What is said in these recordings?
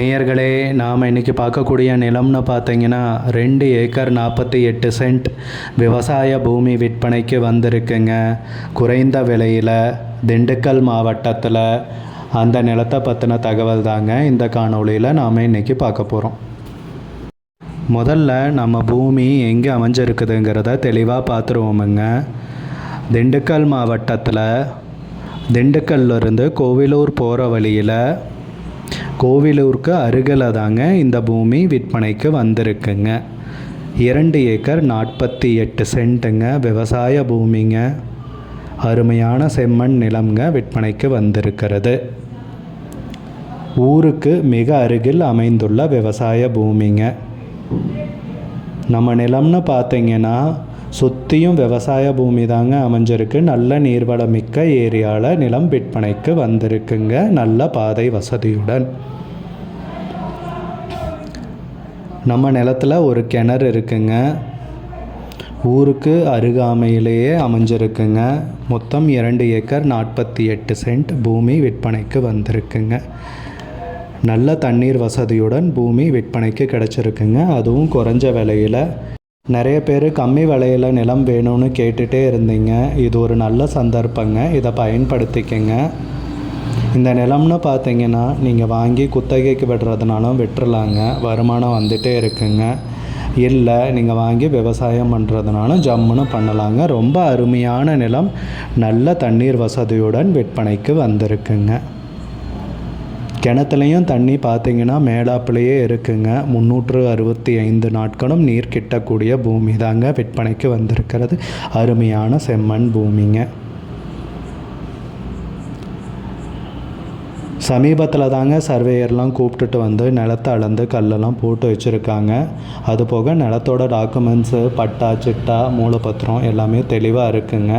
நேயர்களே, நாம் இன்றைக்கி பார்க்கக்கூடிய நிலம்னு பார்த்தீங்கன்னா 2 ஏக்கர் 48 சென்ட் விவசாய பூமி விற்பனைக்கு வந்திருக்குங்க. குறைந்த விலையில் திண்டுக்கல் மாவட்டத்தில் அந்த நிலத்தை பற்றின தகவல் தாங்க இந்த காணொளியில் நாம் இன்றைக்கி பார்க்க போகிறோம். முதல்ல நம்ம பூமி எங்கே அமைஞ்சிருக்குதுங்கிறத தெளிவாக பார்த்துருவோமுங்க. திண்டுக்கல் மாவட்டத்தில் திண்டுக்கல்லிருந்து கோவிலூர் போகிற வழியில் கோவிலூருக்கு அருகில் தாங்க இந்த பூமி விற்பனைக்கு வந்திருக்குங்க. 2 ஏக்கர் 48 சென்ட்டுங்க விவசாய பூமிங்க. அருமையான செம்மண் நிலம்ங்க விற்பனைக்கு வந்திருக்கிறது. ஊருக்கு மிக அருகில் அமைந்துள்ள விவசாய பூமிங்க. நம்ம நிலம்னு பார்த்தீங்கன்னா சுற்றியும் விவசாய பூமி தாங்க அமைஞ்சிருக்கு. நல்ல நீர்வளம் மிக்க ஏரியாவில் நிலம் விற்பனைக்கு வந்திருக்குங்க. நல்ல பாதை வசதியுடன் நம்ம நிலத்தில் ஒரு கிணறு இருக்குங்க. ஊருக்கு அருகாமையிலேயே அமைஞ்சிருக்குங்க. மொத்தம் 2 ஏக்கர் 48 சென்ட் பூமி விற்பனைக்கு வந்திருக்குங்க. நல்ல தண்ணீர் வசதியுடன் பூமி விற்பனைக்கு கிடச்சிருக்குங்க. அதுவும் குறைஞ்ச விலையில். நிறைய பேர் கம்மி விலையில் நிலம் வேணும்னு கேட்டுகிட்டே இருந்தீங்க. இது ஒரு நல்ல சந்தர்ப்பங்க. இதை பயன்படுத்திக்கங்க. இந்த நிலம்னு பார்த்தீங்கன்னா நீங்கள் வாங்கி குத்தகைக்கு விடுறதுனாலும் விட்டுறலாங்க. வருமானம் வந்துகிட்டே இருக்குங்க. இல்லை நீங்கள் வாங்கி விவசாயம் பண்ணுறதுனாலும் ஜம்முன்னு பண்ணலாங்க. ரொம்ப அருமையான நிலம். நல்ல தண்ணீர் வசதியுடன் விற்பனைக்கு வந்திருக்குங்க. கிணத்துலையும் தண்ணி பார்த்தீங்கன்னா மேலாப்பிலேயே இருக்குங்க. 365 நாட்களும் நீர் கிட்டக்கூடிய பூமி தாங்க விற்பனைக்கு வந்திருக்கிறது. அருமையான செம்மண் பூமிங்க. சமீபத்தில் தாங்க சர்வேயர்லாம் கூப்பிட்டுட்டு வந்து நிலத்தை அளந்து கல்லெல்லாம் போட்டு வச்சுருக்காங்க. அதுபோக நிலத்தோட டாக்குமெண்ட்ஸு, பட்டா, சிட்டா, மூலப்பத்திரம் எல்லாமே தெளிவாக இருக்குங்க.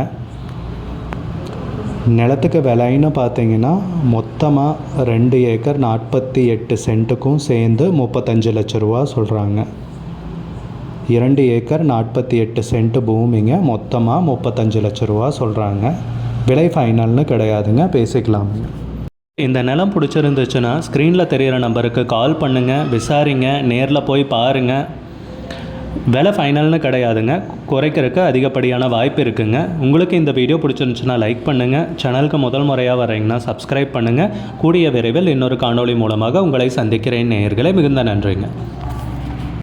நிலத்துக்கு விலைன்னு பார்த்தீங்கன்னா மொத்தமாக 2 ஏக்கர் 48 சென்ட்டுக்கும் சேர்ந்து 35 லட்ச ரூபா சொல்கிறாங்க. 2 ஏக்கர் 48 சென்ட் பூமிங்க. மொத்தமாக 35 லட்ச ரூபா சொல்கிறாங்க. விலை ஃபைனல்னு கிடையாதுங்க, பேசிக்கலாமுங்க. இந்த நிலம் பிடிச்சிருந்துச்சுன்னா ஸ்க்ரீனில் தெரிகிற நம்பருக்கு கால் பண்ணுங்கள், விசாரிங்க, நேரில் போய் பாருங்கள். விலை ஃபைனல்னு கிடையாதுங்க, குறைக்கிறதுக்கு அதிகப்படியான வாய்ப்பு இருக்குங்க. உங்களுக்கு இந்த வீடியோ பிடிச்சிருந்துச்சுன்னா லைக் பண்ணுங்கள். சேனலுக்கு முதல் முறையாக வரீங்கன்னா சப்ஸ்கிரைப் பண்ணுங்கள். கூடிய விரைவில் இன்னொரு காணொளி மூலமாக உங்களை சந்திக்கிறேன் நேயர்களே. மிகுந்த நன்றிங்க.